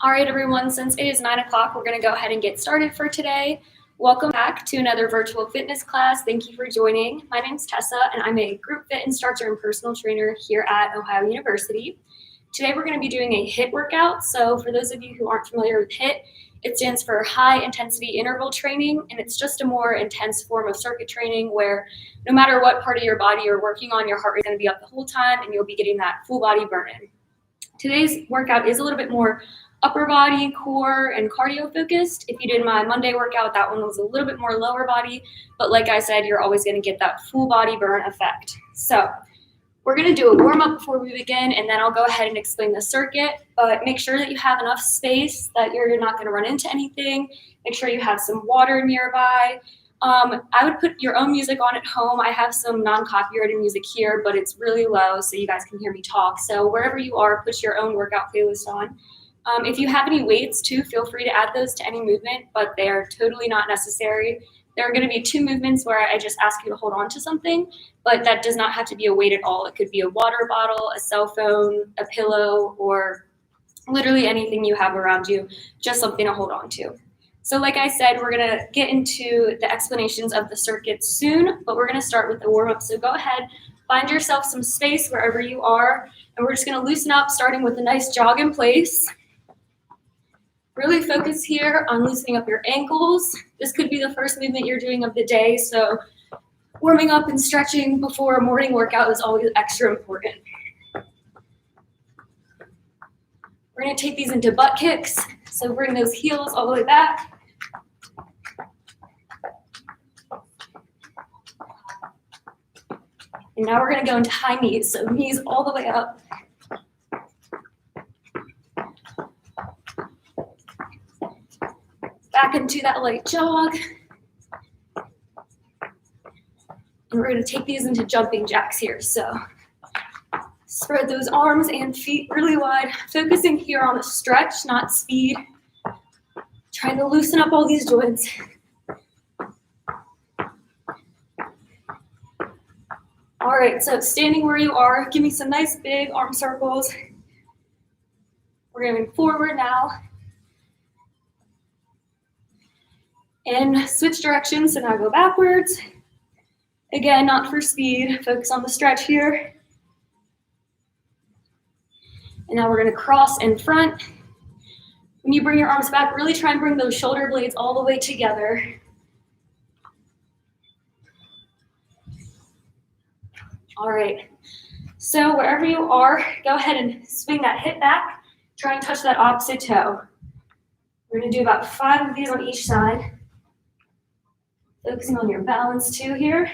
All right, everyone, since it is 9 o'clock, we're going to go ahead and get started for today. Welcome back to another virtual fitness class. Thank you for joining. My name is Tessa, and I'm a group fit instructor and personal trainer here at Ohio University. Today, we're going to be doing a HIIT workout. So for those of you who aren't familiar with HIIT, it stands for high intensity interval training, and it's just a more intense form of circuit training where no matter what part of your body you're working on, your heart rate is going to be up the whole time, and you'll be getting that full body burn-in. Today's workout is a little bit more upper body, core, and cardio focused. If you did my Monday workout, that one was a little bit more lower body, but like I said, you're always going to get that full body burn effect. So we're going to do a warm up before we begin, and then I'll go ahead and explain the circuit, but make sure that you have enough space that you're not going to run into anything. Make sure you have some water nearby. I would put your own music on at home. I have some non-copyrighted music here, but it's really low so you guys can hear me talk. So wherever you are, put your own workout playlist on. If you have any weights too, feel free to add those to any movement, but they are totally not necessary. There are going to be 2 movements where I just ask you to hold on to something, but that does not have to be a weight at all. It could be a water bottle, a cell phone, a pillow, or literally anything you have around you, just something to hold on to. So like I said, we're going to get into the explanations of the circuit soon, but we're going to start with the warm-up. So go ahead, find yourself some space wherever you are, and we're just going to loosen up, starting with a nice jog in place. Really focus here on loosening up your ankles. This could be the first movement you're doing of the day, so warming up and stretching before a morning workout is always extra important. We're going to take these into butt kicks, so bring those heels all the way back. And now we're going to go into high knees, so knees all the way up. Back into that light jog. And we're going to take these into jumping jacks here. So spread those arms and feet really wide, focusing here on the stretch, not speed. Trying to loosen up all these joints. All right, so standing where you are, give me some nice big arm circles. We're going forward now. And switch directions, so now go backwards. Again, not for speed, focus on the stretch here. And now we're going to cross in front. When you bring your arms back, really try and bring those shoulder blades all the way together. All right, so wherever you are, go ahead and swing that hip back. Try and touch that opposite toe. We're going to do about 5 of these on each side. Focusing on your balance too here.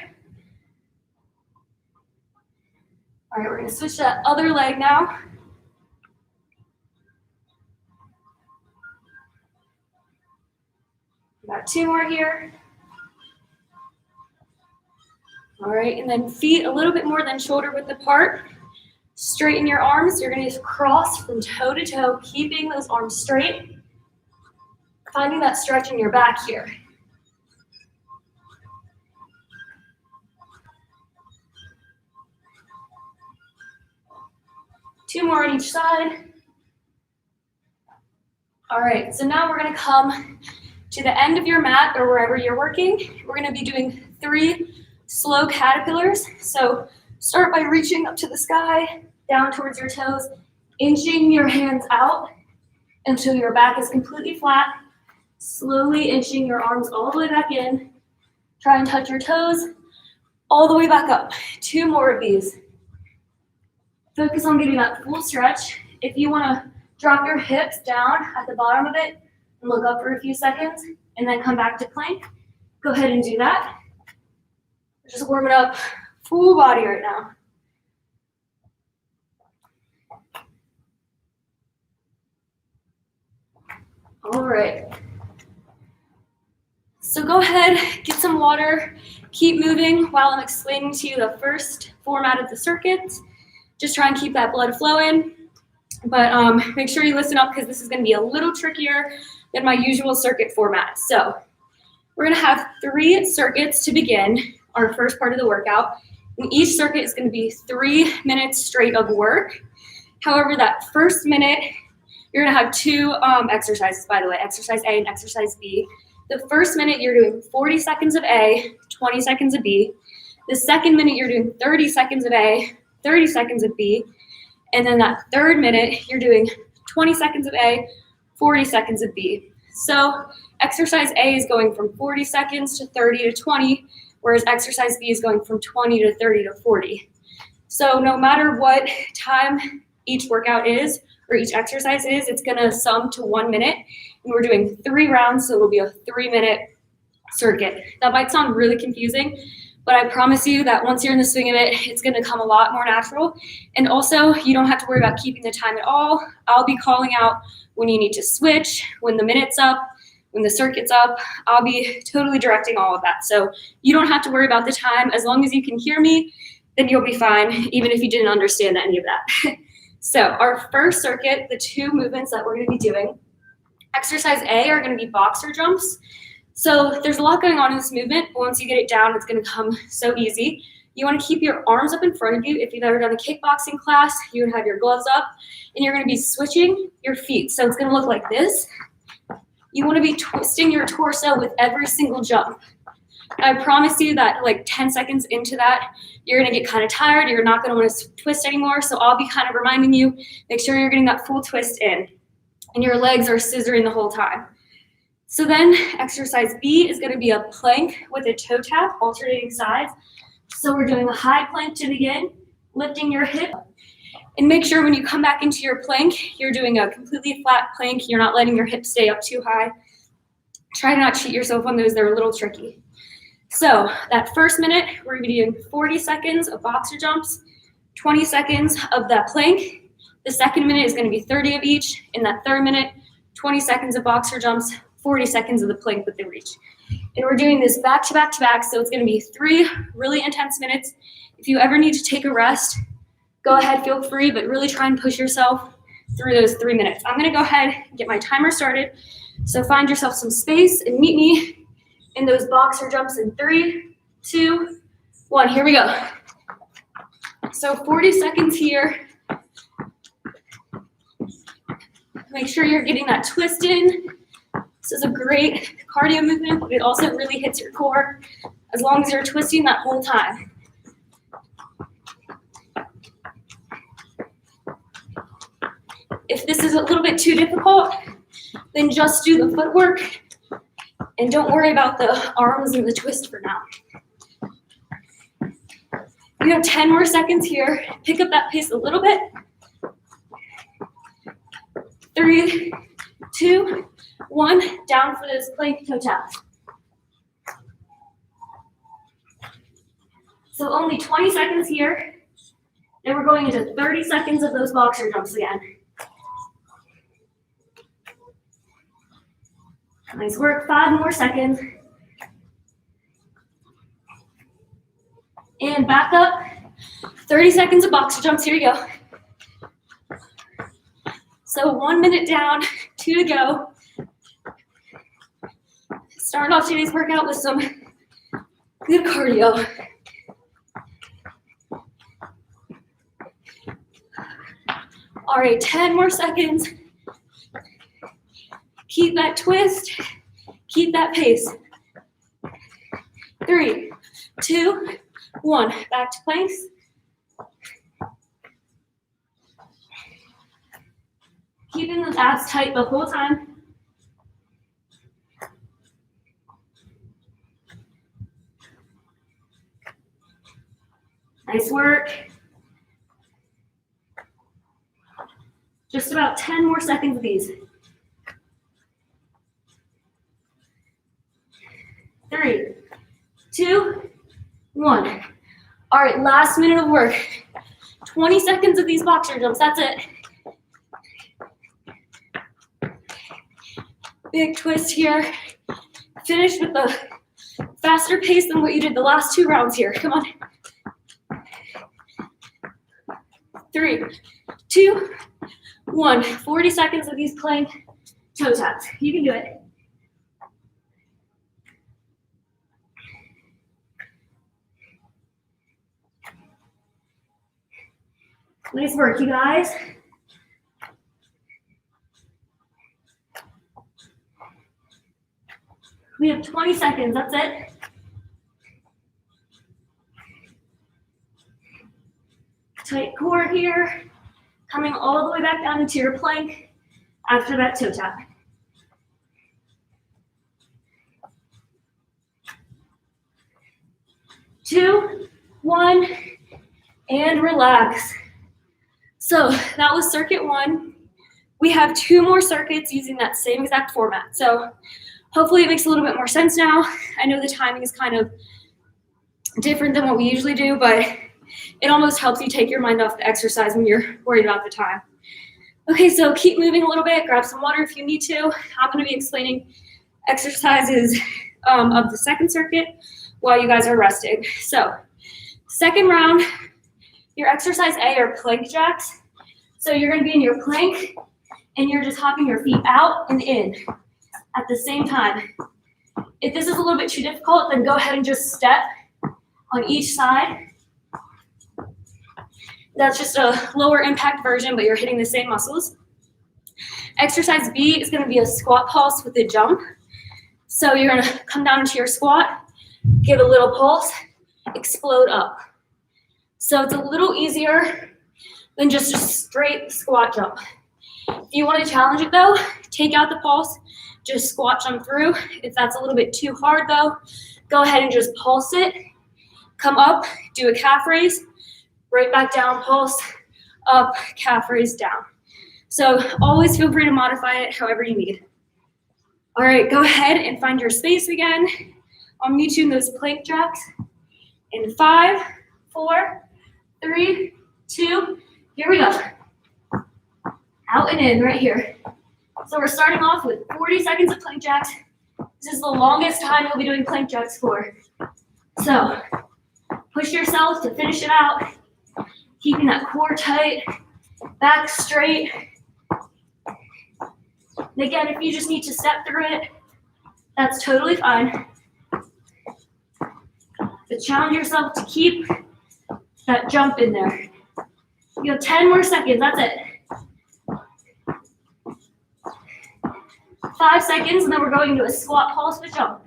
All right, we're going to switch to that other leg now. About 2 more here. All right, and then feet a little bit more than shoulder width apart. Straighten your arms. You're going to just cross from toe to toe, keeping those arms straight. Finding that stretch in your back here. Two more on each side. All right, so now we're going to come to the end of your mat or wherever you're working. We're going to be doing 3 slow caterpillars. So start by reaching up to the sky, down towards your toes, inching your hands out until your back is completely flat. Slowly inching your arms all the way back in. Try and touch your toes all the way back up. 2 more of these. Focus on getting that full stretch. If you want to drop your hips down at the bottom of it and look up for a few seconds and then come back to plank, go ahead and do that. Just warming up full body right now. All right. So go ahead, get some water, keep moving while I'm explaining to you the first format of the circuits. Just try and keep that blood flowing, but make sure you listen up because this is going to be a little trickier than my usual circuit format. So we're going to have 3 circuits to begin our first part of the workout. And each circuit is going to be 3 minutes straight of work. However, that first minute, You're gonna have two exercises, by the way, exercise A and exercise B. The first minute, you're doing 40 seconds of A, 20 seconds of B. The second minute, you're doing 30 seconds of A, 30 seconds of B. And then that third minute, you're doing 20 seconds of A, 40 seconds of B. So exercise A is going from 40 seconds to 30 to 20, whereas exercise B is going from 20 to 30 to 40. So no matter what time each workout is, or each exercise is, it's gonna sum to 1 minute. And we're doing 3 rounds, so it'll be a 3-minute circuit. That might sound really confusing, but I promise you that once you're in the swing of it, it's gonna come a lot more natural. And also, you don't have to worry about keeping the time at all. I'll be calling out when you need to switch, when the minute's up, when the circuit's up. I'll be totally directing all of that. So you don't have to worry about the time. As long as you can hear me, then you'll be fine, even if you didn't understand any of that. So our first circuit, the 2 movements that we're gonna be doing, exercise A are gonna be boxer jumps. So there's a lot going on in this movement, but once you get it down, it's gonna come so easy. You wanna keep your arms up in front of you. If you've ever done a kickboxing class, you would have your gloves up, and you're gonna be switching your feet. So it's gonna look like this. You wanna be twisting your torso with every single jump. I promise you that like 10 seconds into that, you're gonna get kind of tired. You're not gonna wanna twist anymore. So I'll be kind of reminding you, make sure you're getting that full twist in and your legs are scissoring the whole time. So then exercise B is gonna be a plank with a toe tap, alternating sides. So we're doing a high plank to begin, lifting your hip. And make sure when you come back into your plank, you're doing a completely flat plank. You're not letting your hips stay up too high. Try to not cheat yourself on those, they're a little tricky. So that first minute, we're gonna be doing 40 seconds of boxer jumps, 20 seconds of that plank. The second minute is gonna be 30 of each. In that third minute, 20 seconds of boxer jumps, 40 seconds of the plank with the reach. And we're doing this back to back to back, so it's gonna be 3 really intense minutes. If you ever need to take a rest, go ahead, feel free, but really try and push yourself through those 3 minutes. I'm gonna go ahead and get my timer started. So find yourself some space and meet me in those boxer jumps in 3, 2, 1. Here we go. So 40 seconds here. Make sure you're getting that twist in. This is a great cardio movement, but it also really hits your core as long as you're twisting that whole time. If this is a little bit too difficult, then just do the footwork and don't worry about the arms and the twist for now. You have 10 more seconds here. Pick up that pace a little bit. 3, 2, 1. Down for those plank toe taps. So only 20 seconds here. And we're going into 30 seconds of those boxer jumps again. Nice work, 5 more seconds. And back up, 30 seconds of boxer jumps, here we go. So 1 minute down, 2 to go. Start off today's workout with some good cardio. All right, 10 more seconds. Keep that twist, keep that pace. 3, 2, 1. Back to planks. Keeping those abs tight the whole time. Nice work. Just about 10 more seconds of these. 3, 2, 1. All right, last minute of work. 20 seconds of these boxer jumps, that's it. Big twist here. Finish with the faster pace than what you did the last 2 rounds here. Come on. 3, 2, 1. 40 seconds of these plank toe taps. You can do it. Nice work, you guys. We have 20 seconds, that's it. Tight core here. Coming all the way back down into your plank after that toe tap. 2, 1, and relax. So that was circuit 1. We have 2 more circuits using that same exact format. So hopefully it makes a little bit more sense now. I know the timing is kind of different than what we usually do, but it almost helps you take your mind off the exercise when you're worried about the time. Okay, so keep moving a little bit. Grab some water if you need to. I'm going to be explaining exercises of the second circuit while you guys are resting. So second round, your exercise A are plank jacks. So you're going to be in your plank and you're just hopping your feet out and in at the same time. If this is a little bit too difficult, then go ahead and just step on each side. That's just a lower impact version, but you're hitting the same muscles. Exercise B is going to be a squat pulse with a jump. So you're going to come down into your squat, give a little pulse, explode up. So it's a little easier than just a straight squat jump. If you want to challenge it though, take out the pulse, just squat jump through. If that's a little bit too hard though, go ahead and just pulse it. Come up, do a calf raise, right back down, pulse, up, calf raise, down. So always feel free to modify it however you need. All right, go ahead and find your space again. I'll meet you in those plank jacks in 5, 4, 3, 2, here we go. Out and in right here. So we're starting off with 40 seconds of plank jacks. This is the longest time you'll be doing plank jacks for. So push yourself to finish it out, keeping that core tight, back straight. And again, if you just need to step through it, that's totally fine. But challenge yourself to keep that jump in there. You have 10 more seconds, that's it. 5 seconds, and then we're going into a squat pulse with jump.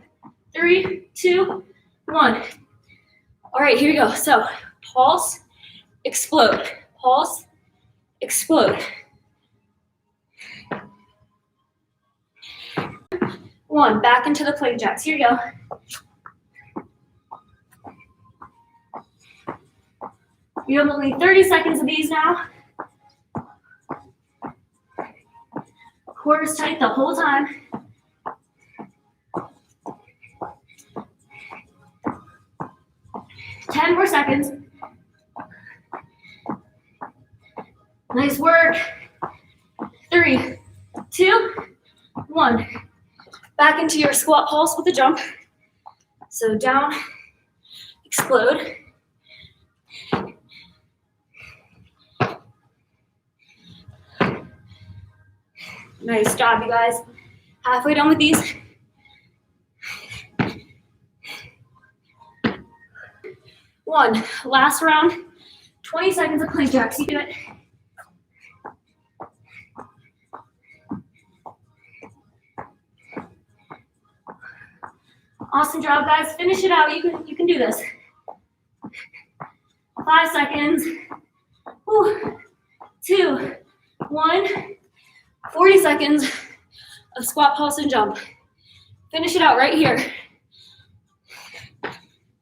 3, 2, 1. All right, here we go. So pulse, explode, pulse, explode. 1, back into the plank jacks. Here you go. You have only 30 seconds of these now. Core is tight the whole time. Ten more seconds. Nice work. 3, 2, 1. Back into your squat pulse with a jump. So down, explode. Nice job, you guys. Halfway done with these. One, last round. 20 seconds of plank jacks. You do it. Awesome job, guys. Finish it out. You can do this. 5 seconds. 2, 1. 40 seconds of squat, pulse, and jump. Finish it out right here.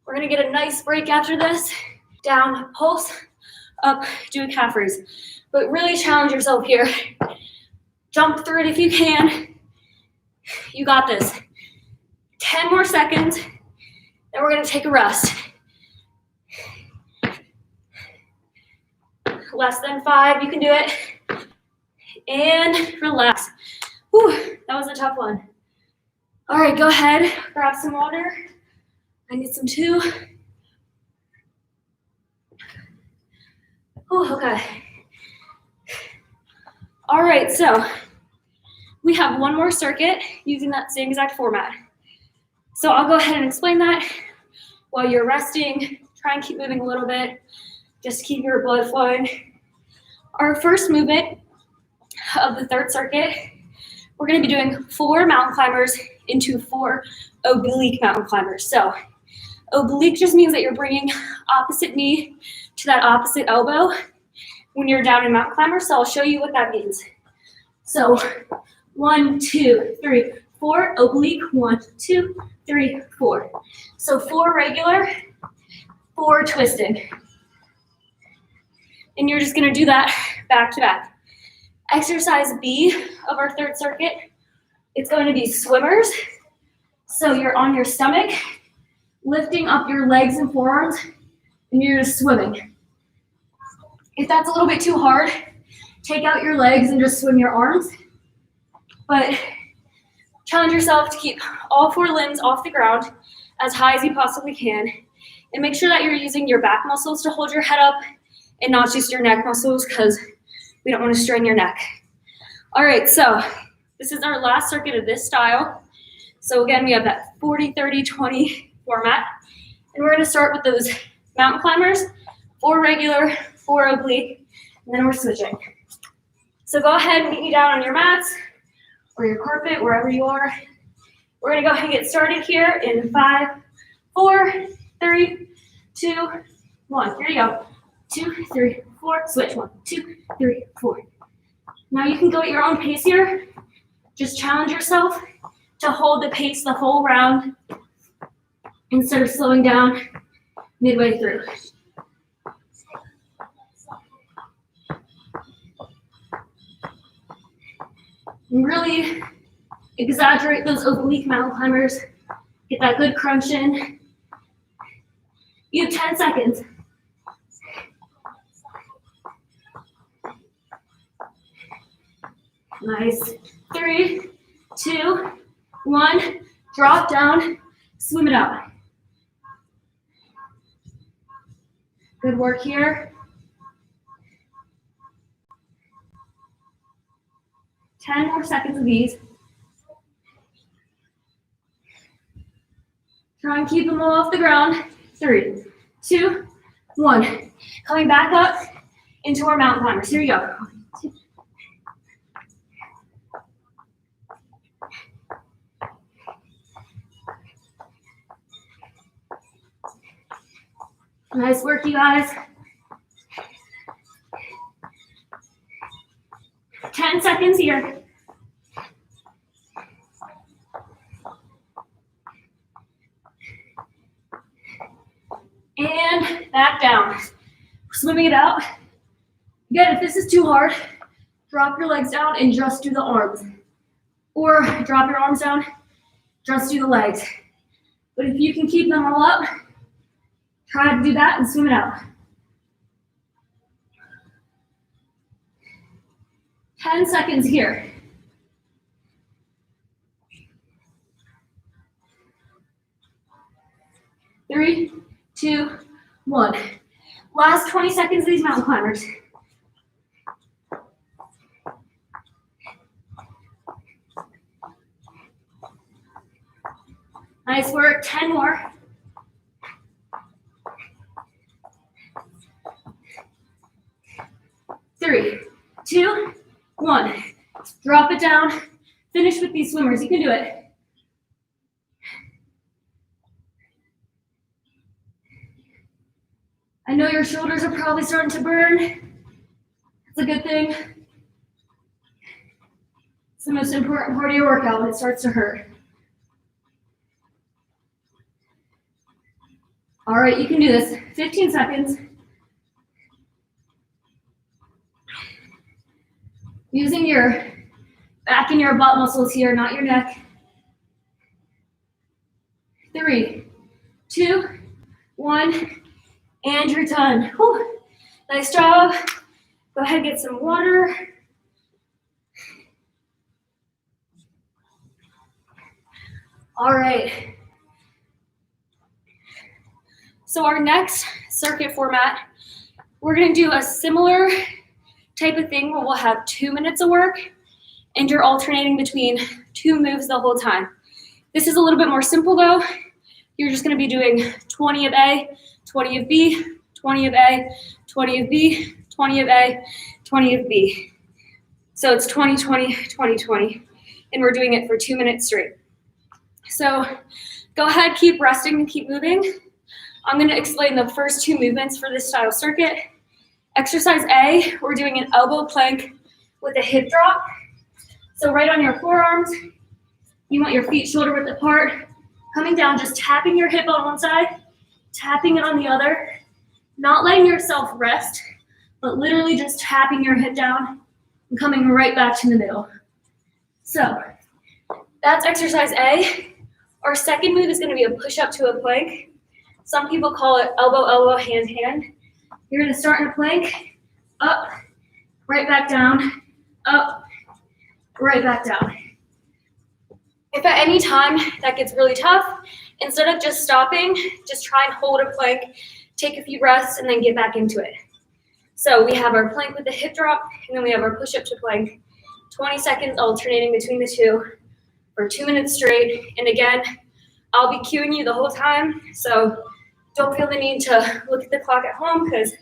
We're gonna get a nice break after this. Down, pulse, up, do a calf raise. But really challenge yourself here. Jump through it if you can. You got this. 10 more seconds, then we're gonna take a rest. Less than 5, you can do it. And relax. Whew, that was a tough one. All right, go ahead, grab some water. I need some too. Oh, okay. All right, so we have one more circuit using that same exact format. So I'll go ahead and explain that while you're resting. Try and keep moving a little bit. Just keep your blood flowing. Our first movement of the third circuit, we're going to be doing 4 mountain climbers into 4 oblique mountain climbers. So oblique just means that you're bringing opposite knee to that opposite elbow when you're down in mountain climber. So I'll show you what that means. So 1, 2, 3, 4 oblique, 1, 2, 3, 4. So 4 regular, 4 twisted. And you're just gonna do that back to back. Exercise B of our third circuit, it's going to be swimmers. So you're on your stomach, lifting up your legs and forearms, and you're just swimming. If that's a little bit too hard, take out your legs and just swim your arms. But challenge yourself to keep all 4 limbs off the ground as high as you possibly can. And make sure that you're using your back muscles to hold your head up and not just your neck muscles, because we don't want to strain your neck. All right, so this is our last circuit of this style. So again, we have that 40, 30, 20 format. And we're going to start with those mountain climbers, 4 regular, 4 oblique, and then we're switching. So go ahead and meet me down on your mats or your carpet, wherever you are. We're going to go ahead and get started here in 5, 4, 3, 2, 1. Here you go. 2, 3, 4. Switch. 1, 2, 3, 4. Now you can go at your own pace here. Just challenge yourself to hold the pace the whole round instead of slowing down midway through. And really exaggerate those oblique mountain climbers. Get that good crunch in. You have 10 seconds. Nice. 3, 2, 1. Drop down, swim it out. Good work here. 10 more seconds of these. Try and keep them all off the ground. 3, 2, 1. Coming back up into our mountain climbers. Here we go. 1, 2. Nice work, you guys. 10 seconds here. And back down. Swimming it out. Again, if this is too hard, drop your legs down and just do the arms. Or drop your arms down, just do the legs. But if you can keep them all up, try to do that and swim it out. 10 seconds here. 3, 2, 1. Last 20 seconds of these mountain climbers. Nice work, 10 more. 3, 2, 1. Drop it down. Finish with these swimmers. You can do it. I know your shoulders are probably starting to burn. That's a good thing. It's the most important part of your workout when it starts to hurt. All right, you can do this. 15 seconds. Using your back and your butt muscles here, not your neck. 3, 2, 1, and you're done. Whew. Nice job. Go ahead and get some water. All right. So our next circuit format, we're gonna do a similar type of thing where we'll have 2 minutes of work and you're alternating between 2 moves the whole time. This is a little bit more simple though. You're just gonna be doing 20 of A, 20 of B, 20 of A, 20 of B, 20 of A, 20 of B. So it's 20, 20, 20, 20. And we're doing it for 2 minutes straight. So go ahead, keep resting and keep moving. I'm going to explain the first two movements for this style circuit. Exercise A, we're doing an elbow plank with a hip drop. So right on your forearms, you want your feet shoulder width apart, coming down, just tapping your hip on one side, tapping it on the other, not letting yourself rest, but literally just tapping your hip down and coming right back to the middle. So that's exercise A. Our second move is going to be a push-up to a plank. Some people call it elbow, elbow, hand, hand. You're going to start in a plank, up, right back down, up, right back down. If at any time that gets really tough, instead of just stopping, just try and hold a plank, take a few breaths, and then get back into it. So we have our plank with the hip drop, and then we have our push-up to plank. 20 seconds alternating between the two for 2 minutes straight. And again, I'll be cueing you the whole time, so don't feel the need to look at the clock at home because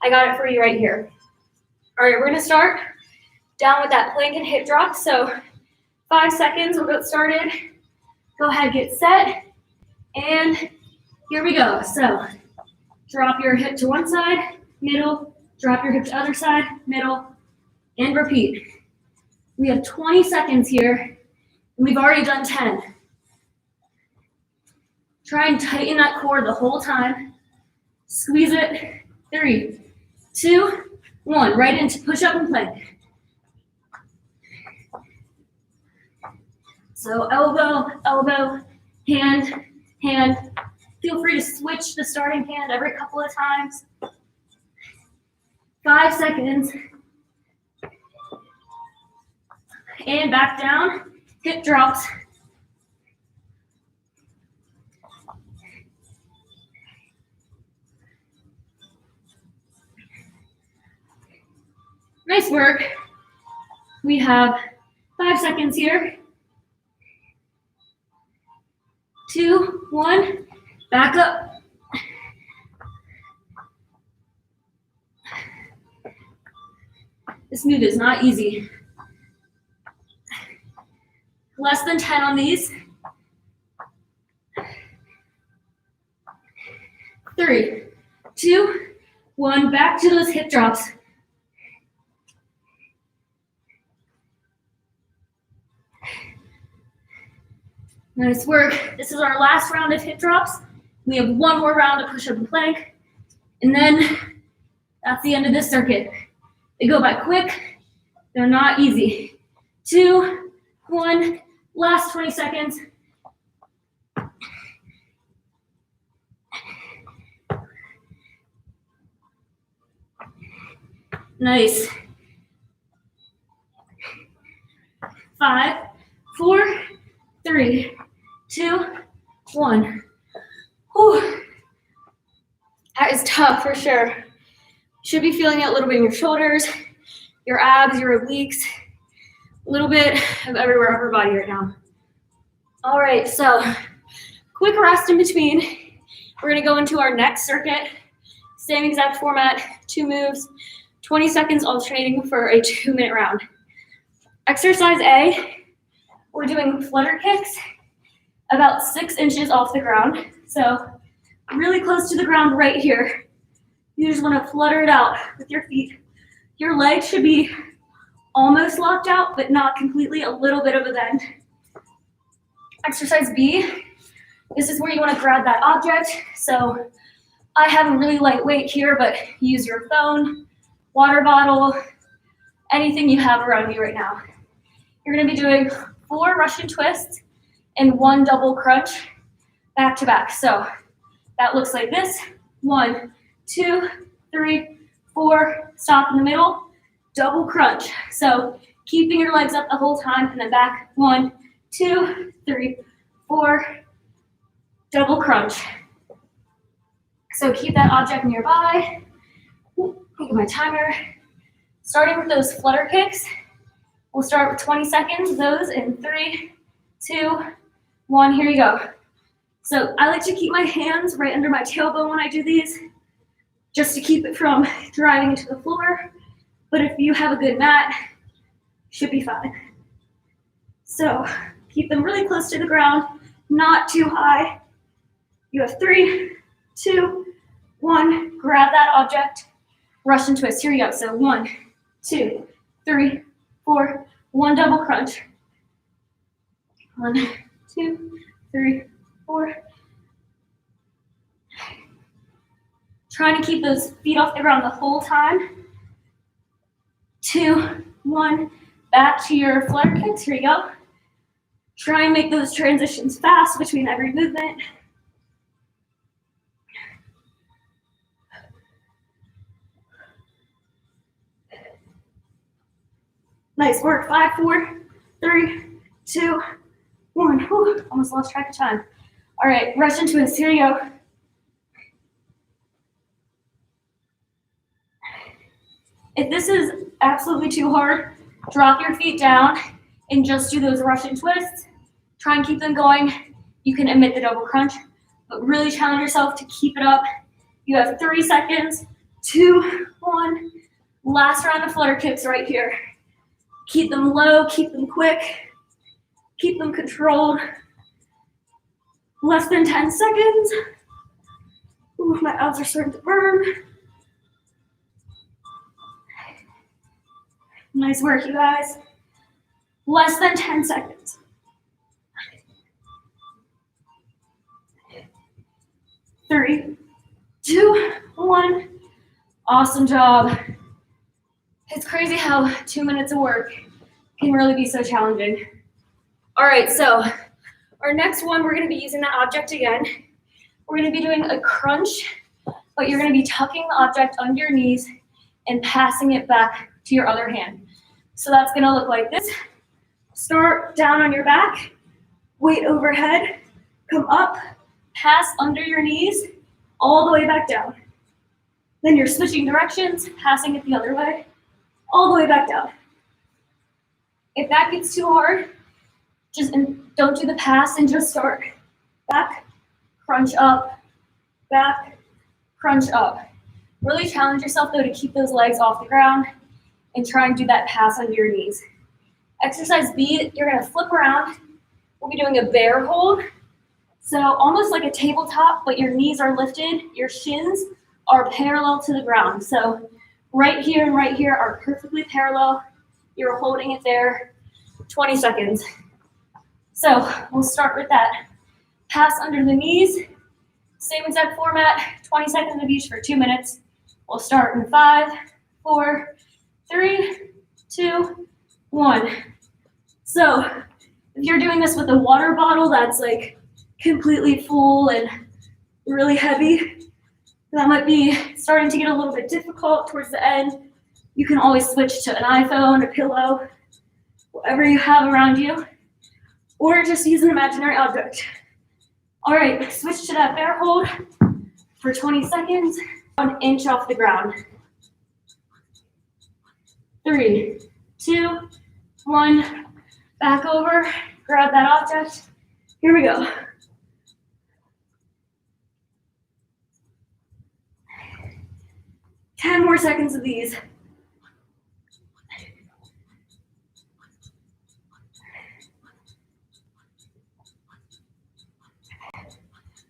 I got it for you right here. All right, we're gonna start down with that plank and hip drop. So 5 seconds, we'll get started. Go ahead, get set, and here we go. So drop your hip to one side, middle, drop your hip to other side, middle, and repeat. We have 20 seconds here, and we've already done 10. Try and tighten that core the whole time. Squeeze it. 3, 2, 1. Right into push-up and plank. So elbow, elbow, hand, hand. Feel free to switch the starting hand every couple of times. 5 seconds. And back down, hip drops. Nice work. We have 5 seconds here. 2, 1, back up. This move is not easy. Less than 10 on these. 3, 2, 1, back to those hip drops. Nice work. This is our last round of hip drops. We have one more round of push-up and plank, and then that's the end of this circuit. They go by quick. They're not easy. 2, 1, last 20 seconds. Nice. 5, 4, 3, 2, 1. Whew. That is tough for sure. Should be feeling it a little bit in your shoulders, your abs, your obliques, a little bit of everywhere upper body right now. All right, so quick rest in between. We're gonna go into our next circuit. Same exact format, 2 moves, 20 seconds alternating for a 2-minute round. Exercise A, we're doing flutter kicks about 6 inches off the ground. So really close to the ground right here. You just want to flutter it out with your feet. Your legs should be almost locked out, but not completely, a little bit of a bend. Exercise B, this is where you want to grab that object. So I have a really light weight here, but use your phone, water bottle, anything you have around you right now. You're going to be doing 4 Russian twists and 1 double crunch back to back. So that looks like this. 1, 2, 3, 4, stop in the middle, double crunch. So keeping your legs up the whole time and then back. 1, 2, 3, 4, double crunch. So keep that object nearby. Look at my timer. Starting with those flutter kicks. We'll start with 20 seconds, those in 3, 2, 1, here you go. So I like to keep my hands right under my tailbone when I do these, just to keep it from driving into the floor. But if you have a good mat, should be fine. So keep them really close to the ground. not too high. You have 3, 2, 1. Grab that object, rush and twist. Here we go. So 1, 2, 3, 4. 1 double crunch. 1, 2, 3, 4. Trying to keep those feet off the ground the whole time. 2, 1. Back to your flutter kicks. Here you go. Try and make those transitions fast between every movement. Nice work. 5, 4, 3, 2, 1. Whew, almost lost track of time. All right, rush and twist. Here you go. If this is absolutely too hard, drop your feet down and just do those rush and twists. Try and keep them going. You can omit the double crunch, but really challenge yourself to keep it up. You have 3 seconds. 2, 1. Last round of flutter kicks right here. Keep them low, keep them quick, keep them controlled. Less than 10 seconds. Ooh, my abs are starting to burn. Nice work, you guys. Less than 10 seconds. 3, 2, 1. Awesome job. It's crazy how 2 minutes of work can really be so challenging. All right, so our next one, we're going to be using that object again. We're going to be doing a crunch, but you're going to be tucking the object under your knees and passing it back to your other hand. So that's going to look like this. Start down on your back, weight overhead, come up, pass under your knees, all the way back down. Then you're switching directions, passing it the other way, all the way back down. If that gets too hard, just don't do the pass and just start back, crunch up, back, crunch up. Really challenge yourself though to keep those legs off the ground and try and do that pass under your knees. Exercise B, you're gonna flip around. We'll be doing a bear hold. So almost like a tabletop, but your knees are lifted, your shins are parallel to the ground. So right here and right here are perfectly parallel. You're holding it there, 20 seconds. So we'll start with that. Pass under the knees, same exact format, 20 seconds of each for 2 minutes. We'll start in 5, 4, 3, 2, 1. So if you're doing this with a water bottle that's like completely full and really heavy, that might be starting to get a little bit difficult towards the end. You can always switch to an iPhone, a pillow, whatever you have around you, or just use an imaginary object. All right, switch to that bear hold for 20 seconds, 1 inch off the ground. 3, 2, 1, back over, grab that object. Here we go. Ten more seconds of these.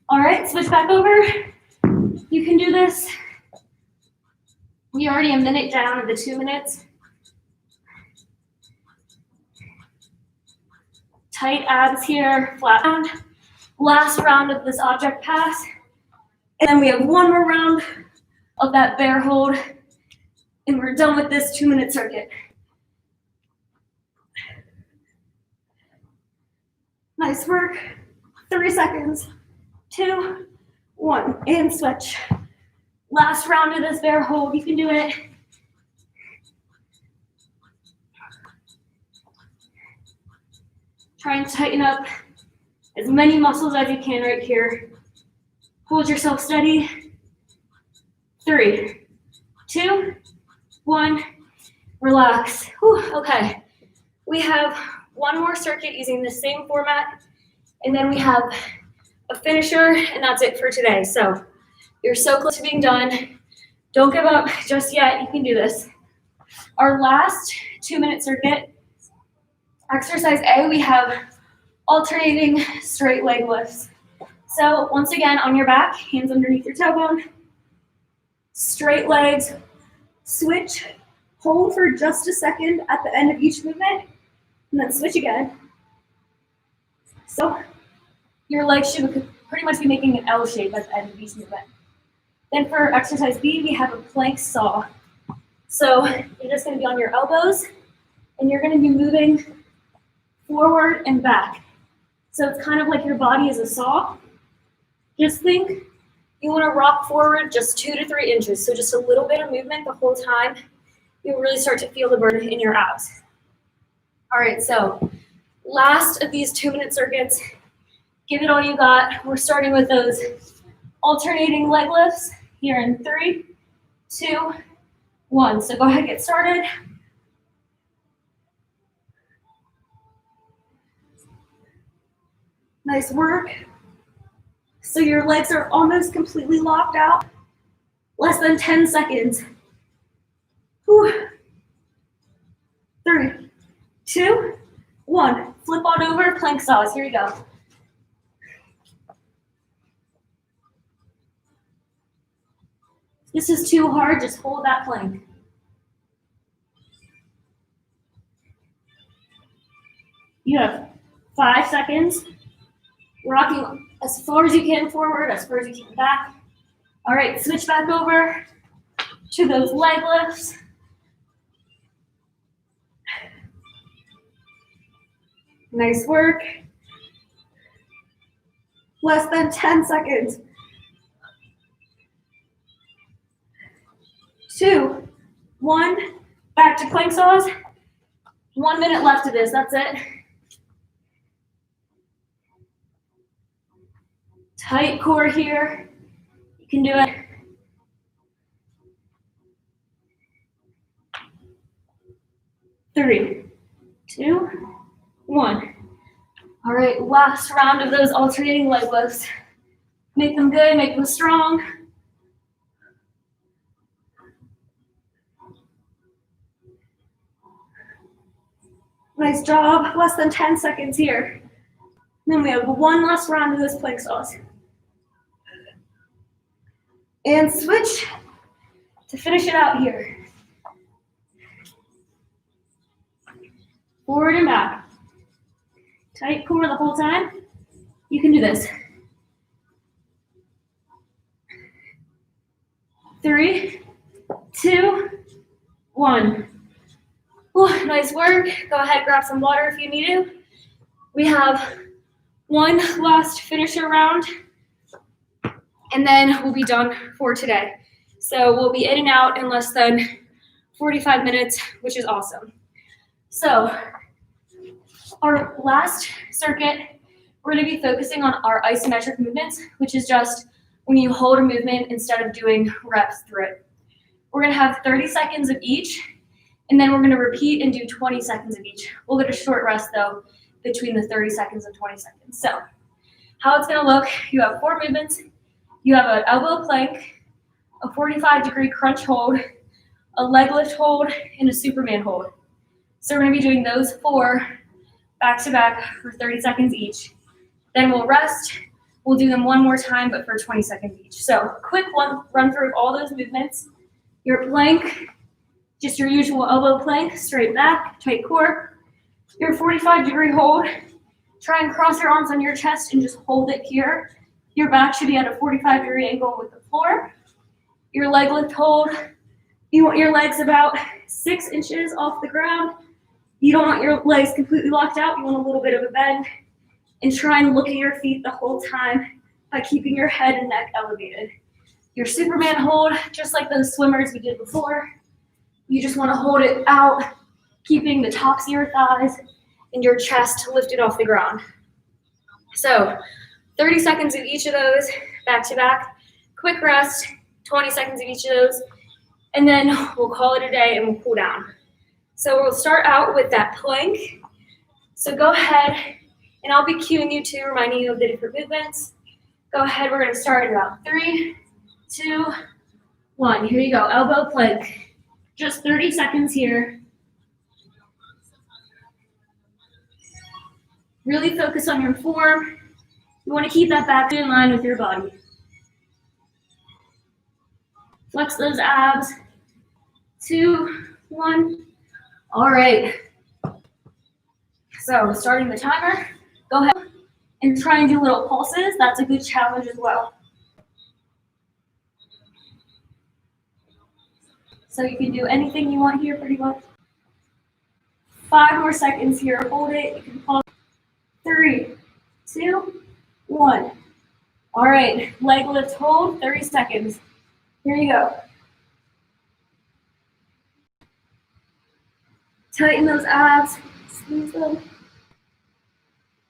All right, switch back over. You can do this. We're already a minute down of the 2 minutes. Tight abs here, flat round. Last round of this object pass. And then we have one more round of that bear hold. And we're done with this 2-minute circuit. Nice work. 3 seconds. 2, 1, and switch. Last round of this bear hold. You can do it. Try and tighten up as many muscles as you can right here. Hold yourself steady. 3, 2, 1, relax. Whew, okay, we have one more circuit using the same format, and then we have a finisher, and that's it for today. So you're so close to being done. Don't give up just yet. You can do this. Our last 2-minute circuit, exercise A, we have alternating straight leg lifts. So once again, on your back, hands underneath your tailbone, straight legs, switch, hold for just a second at the end of each movement, and then switch again. So your legs should pretty much be making an L shape at the end of each movement. Then for exercise B, we have a plank saw. So you're just going to be on your elbows, and you're going to be moving forward and back. So it's kind of like your body is a saw. Just think you want to rock forward just 2 to 3 inches. So just a little bit of movement the whole time. You'll really start to feel the burn in your abs. All right, so last of these 2-minute circuits. Give it all you got. We're starting with those alternating leg lifts here in 3, 2, 1. So go ahead and get started. Nice work. So your legs are almost completely locked out. Less than 10 seconds. Whew. 3, 2, 1. Flip on over, plank saws. Here you go. If this is too hard, just hold that plank. You have 5 seconds. Rocking as far as you can forward, as far as you can back. All right, switch back over to those leg lifts. Nice work. Less than 10 seconds. 2, 1, back to plank saws. 1 minute left of this, that's it. Tight core here. You can do it. Three, 2, 1. All right, last round of those alternating leg lifts. Make them good, make them strong. Nice job, less than 10 seconds here. Then we have one last round of those plank saws. And switch to finish it out here. Forward and back. Tight core the whole time. You can do this. 3, 2, 1. Ooh, nice work. Go ahead, grab some water if you need to. We have one last finisher round, and then we'll be done for today. So we'll be in and out in less than 45 minutes, which is awesome. So our last circuit, we're going to be focusing on our isometric movements, which is just when you hold a movement instead of doing reps through it. We're going to have 30 seconds of each, and then we're going to repeat and do 20 seconds of each. We'll get a short rest, though, between the 30 seconds and 20 seconds. So how it's going to look, you have 4 movements. You have an elbow plank, a 45-degree crunch hold, a leg lift hold, and a Superman hold. So we're going to be doing those 4 back-to-back for 30 seconds each. Then we'll rest. We'll do them one more time, but for 20 seconds each. So quick run through of all those movements. Your plank, just your usual elbow plank, straight back, tight core. Your 45-degree hold, try and cross your arms on your chest and just hold it here. Your back should be at a 45-degree angle with the floor. Your leg lift hold, you want your legs about 6 inches off the ground. You don't want your legs completely locked out. You want a little bit of a bend. And try and look at your feet the whole time by keeping your head and neck elevated. Your Superman hold, just like those swimmers we did before. You just want to hold it out, keeping the tops of your thighs and your chest lifted off the ground. So 30 seconds of each of those, back to back. Quick rest, 20 seconds of each of those. And then we'll call it a day and we'll cool down. So we'll start out with that plank. So go ahead, and I'll be cueing you too, reminding you of the different movements. Go ahead, we're gonna start in about 3, 2, 1. Here you go, elbow plank. Just 30 seconds here. Really focus on your form. You want to keep that back in line with your body. Flex those abs. 2, 1. All right. So starting the timer, go ahead and try and do little pulses. That's a good challenge as well. So you can do anything you want here pretty much. 5 more seconds here. Hold it. You can pause. 3, 2, 1. All right. Leg lift hold. 30 seconds. Here you go. Tighten those abs. Squeeze them.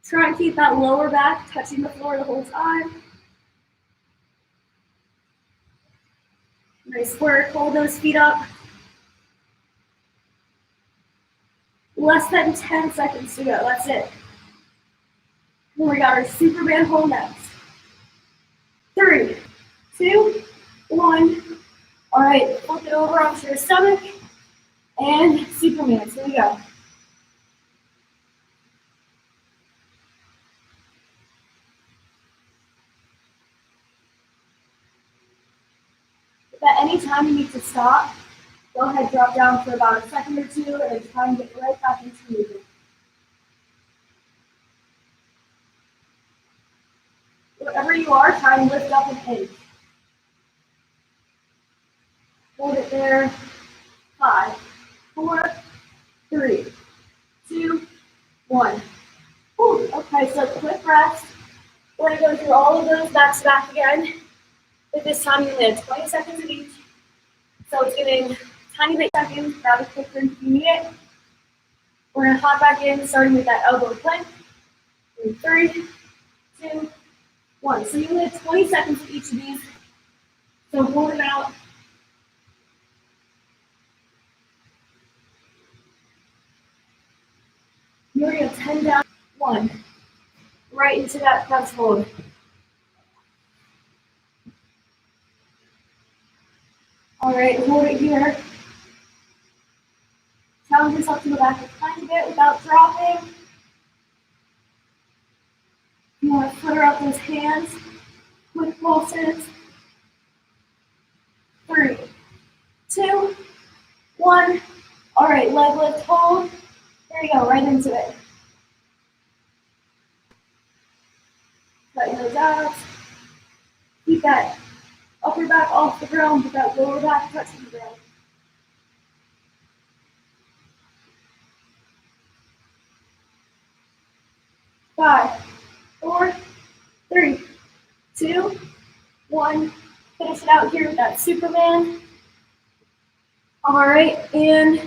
Try and keep that lower back touching the floor the whole time. Nice work. Hold those feet up. Less than 10 seconds to go. That's it. Then we got our Superman hold next. 3, 2, 1. All right, flip it over onto your stomach and Superman. So here we go. If at any time you need to stop, go ahead, drop down for about a second or two, and then try and get right back into movement. Wherever you are, try and lift up and in. Hold it there. 5, 4, 3, 2, 1. Ooh, okay, so quick rest. We're going to go through all of those back to back again. But this time you only have 20 seconds of each. So it's getting tiny bit seconds. Grab a quick drink if you need it. We're going to hop back in, starting with that elbow plank. 3, 2, 1. So you only have 20 seconds of each of these. So hold it out. You're going to 10 down. 1. Right into that press hold. All right, hold it here. Challenge yourself to go back a tiny bit without dropping. You want to flutter out those hands. Quick pulses. 3, 2, 1. All right, leg lift hold. There you go, right into it. Tighten those abs. Keep that upper back off the ground, but that lower back touching the ground. 5, 4, 3, 2, 1. Finish it out here with that Superman. All right, and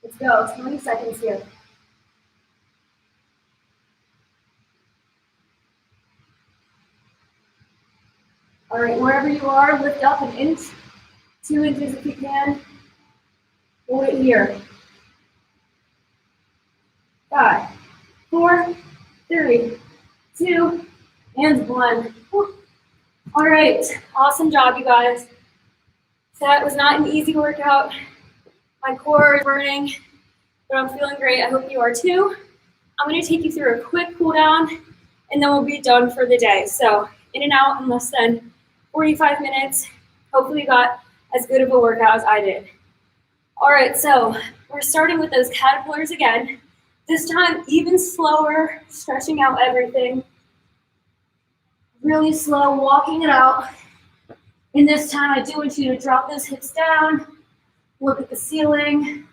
let's go. 20 seconds here. All right, wherever you are, lift up an inch, 2 inches if you can. Hold it here. 5, 4, 3, 2, and 1. All right, awesome job, you guys. So that was not an easy workout. My core is burning, but I'm feeling great. I hope you are too. I'm going to take you through a quick cool down, and then we'll be done for the day. So in and out in less than 45 minutes. Hopefully you got as good of a workout as I did. All right, so we're starting with those caterpillars again. This time, even slower, stretching out everything. Really slow, walking it out. And this time, I do want you to drop those hips down, look at the ceiling,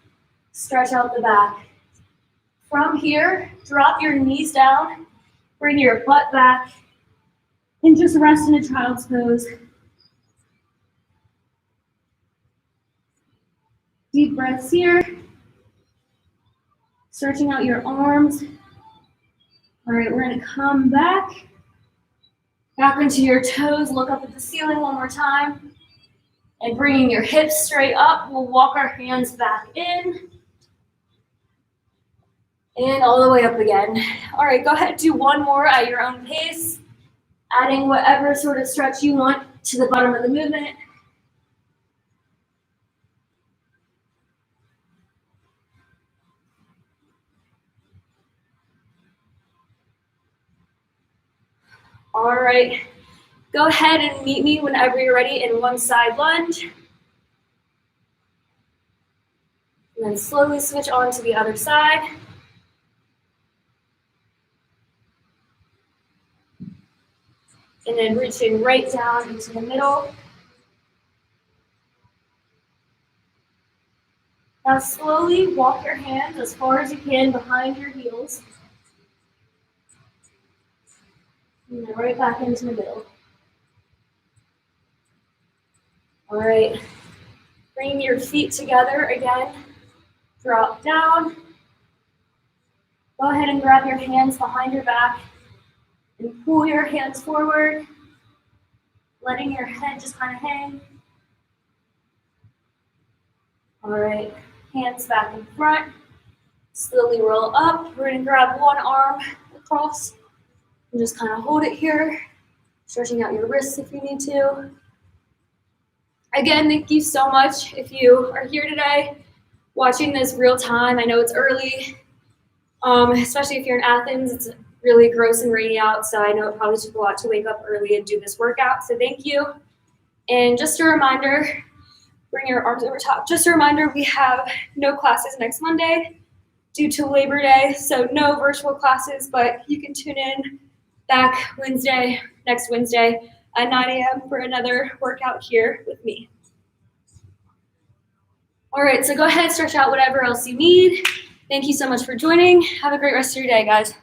stretch out the back. From here, drop your knees down, bring your butt back, and just rest in a child's pose. Deep breaths here. Stretching out your arms. All right, we're gonna come back into your toes. Look up at the ceiling one more time. And bringing your hips straight up, we'll walk our hands back in. And all the way up again. All right, go ahead, do one more at your own pace. Adding whatever sort of stretch you want to the bottom of the movement. All right, go ahead and meet me whenever you're ready in one side lunge. And then slowly switch on to the other side. And then reaching right down into the middle. Now slowly walk your hands as far as you can behind your heels. And then right back into the middle. All right, bring your feet together again. Drop down. Go ahead and grab your hands behind your back and pull your hands forward, letting your head just kind of hang. All right, hands back in front. Slowly roll up. We're gonna grab one arm across and just kind of hold it here, stretching out your wrists if you need to. Again, thank you so much if you are here today watching this real time. I know it's early, especially if you're in Athens. It's really gross and rainy out, so I know it probably took a lot to wake up early and do this workout, so thank you. And just a reminder, bring your arms over top. Just a reminder, we have no classes next Monday due to Labor Day, so no virtual classes, but you can tune in back next Wednesday at 9 a.m. for another workout here with me. All right, so go ahead, stretch out whatever else you need. Thank you so much for joining. Have a great rest of your day, guys.